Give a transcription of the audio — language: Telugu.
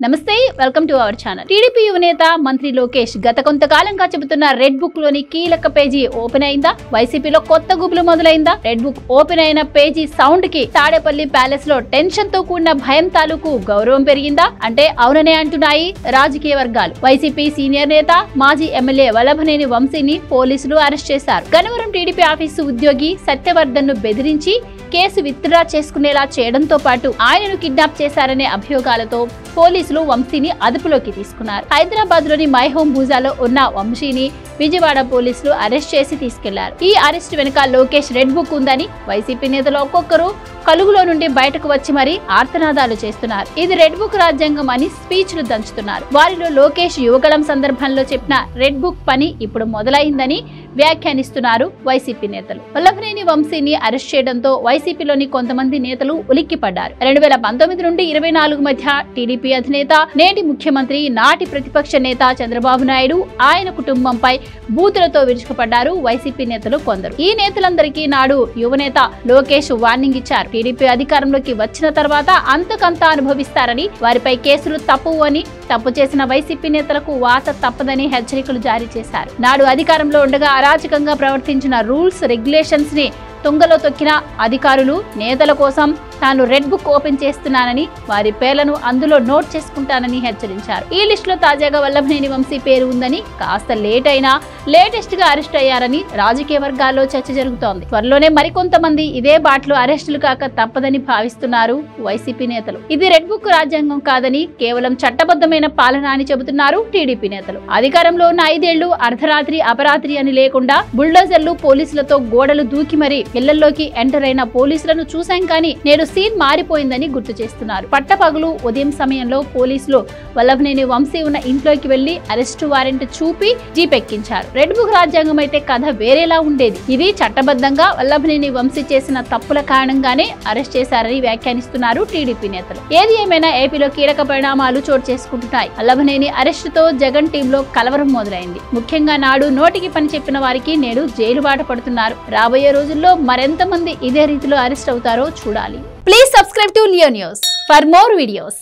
నమస్తే welcome to our channel. TDP యువనేత మంత్రి లోకేష్ గత కొంతకాలంగా చెబుతున్న రెడ్ బుక్ లోని కీలక పేజీ ఓపెన్ అయిందా? వైసీపీలో కొత్త గుబులు మొదలైందా? రెడ్ బుక్ ఓపెన్ అయిన పేజీ సౌండ్ కి తాడేపల్లి ప్యాలెస్ లో టెన్షన్ తో కూడిన భయం తాలూకు గౌరవం పెరిగిందా అంటే అవుననే అంటున్నాయి రాజకీయ వర్గాలు. వైసీపీ సీనియర్ నేత మాజీ ఎమ్మెల్యే వల్లభనేని వంశీని పోలీసులు అరెస్ట్ చేశారు. గన్నవరం టీడీపీ ఆఫీసు ఉద్యోగి సత్యవర్ధన్ ను బెదిరించి కేసు విత్డ్రా చేసుకునేలా చేయడంతో పాటు ఆయనను కిడ్నాప్ చేశారనే అభియోగాలతో పోలీసులు వంశీని అదుపులోకి తీసుకున్నారు. హైదరాబాద్ లోని మై హోమ్ భూజాలో ఉన్న వంశీని విజయవాడ పోలీసులు అరెస్ట్ చేసి తీసుకెళ్లారు. ఈ అరెస్ట్ వెనుక లోకేష్ రెడ్ బుక్ ఉందని వైసీపీ నేతలు ఒక్కొక్కరు కలుగులో నుండి బయటకు వచ్చి మరీ ఆర్తనాదాలు చేస్తున్నారు. ఇది రెడ్ బుక్ రాజ్యాంగం అని స్పీచ్లు దంచుతున్నారు. వారిలో లోకేష్ యువగళం సందర్భంలో చెప్పిన రెడ్ బుక్ పని ఇప్పుడు మొదలైందని వ్యాఖ్యానిస్తున్నారు వైసీపీ నేతలు. వల్లభనేని వంశీని అరెస్ట్ చేయడంతో వైసీపీలోని కొంతమంది నేతలు ఉలిక్కిపడ్డారు. 2019 నుండి 24 మధ్య టీడీపీ అధినేత, నేటి ముఖ్యమంత్రి, నాటి ప్రతిపక్ష నేత చంద్రబాబు నాయుడు, ఆయన కుటుంబంపై బూతులతో విరుచుకుపడ్డారు వైసీపీ నేతలు కొందరు. ఈ నేతలందరికీ నాడు యువనేత లోకేష్ వార్నింగ్ ఇచ్చారు. టీడీపీ అధికారంలోకి వచ్చిన తర్వాత అంతకంతా అనుభవిస్తారని, వారిపై కేసులు తప్పువు అని, తప్పు చేసిన వైసీపీ నేతలకు వాత తప్పదని హెచ్చరికలు జారీ చేశారు. నాడు అధికారంలో ఉండగా అరాచకంగా ప్రవర్తించిన రూల్స్, రెగ్యులేషన్స్ ని తుంగలో తొక్కిన అధికారులు, నేతల కోసం తాను రెడ్ బుక్ ఓపెన్ చేస్తున్నానని, వారి పేర్లను అందులో నోట్ చేసుకుంటానని హెచ్చరించారు. ఈ లిస్ట్ లో తాజాగా వల్లభనేని వంశీ పేరు ఉందని, కాస్త లేట్ అయినా లేటెస్ట్ గా అరెస్ట్ అయ్యారని రాజకీయ వర్గాల్లో చర్చ జరుగుతోంది. త్వరలోనే మరికొంతమంది ఇదే బాటలో అరెస్టులు కాక తప్పదని భావిస్తున్నారు వైసీపీ నేతలు. ఇది రెడ్ బుక్ రాజ్యాంగం కాదని, కేవలం చట్టబద్ధమైన పాలన అని చెబుతున్నారు టీడీపీ నేతలు. అధికారంలో ఉన్న 5 ఏళ్లు అర్ధరాత్రి అపరాత్రి అని లేకుండా బుల్డోజర్లు, పోలీసులతో గోడలు దూకి మరీ ఇళ్లలోకి ఎంటర్ అయిన పోలీసులను చూశాం కానీ నేడు సీన్ మారిపోయిందని గుర్తు చేస్తున్నారు. పట్టపగలు ఉదయం సమయంలో పోలీసులు వల్లభనేని వంశీ ఉన్న ఇంట్లోకి వెళ్లి అరెస్టు వారెంట్ చూపి జీప్ ఎక్కించారు. రెడ్ బుక్ రాజ్యాంగం అయితే కథ వేరేలా ఉండేది. ఇది చట్టబద్ధంగా వల్లభనేని వంశీ చేసిన తప్పుల కారణంగానే అరెస్ట్ చేశారని వ్యాఖ్యానిస్తున్నారు టీడీపీ నేతలు. ఏది ఏమైనా ఏపీలో కీలక పరిణామాలు చోటు చేసుకుంటున్నాయి. వల్లభనేని అరెస్టుతో జగన్ టీంలో కలవరం మొదలైంది. ముఖ్యంగా నాడు నోటికి పని చెప్పిన వారికి నేడు జైలు బాట పడుతున్నారు. రాబోయే రోజుల్లో మరెంత మంది ఇదే రీతిలో అరెస్ట్ అవుతారో చూడాలి. Please subscribe to Leo news for more videos.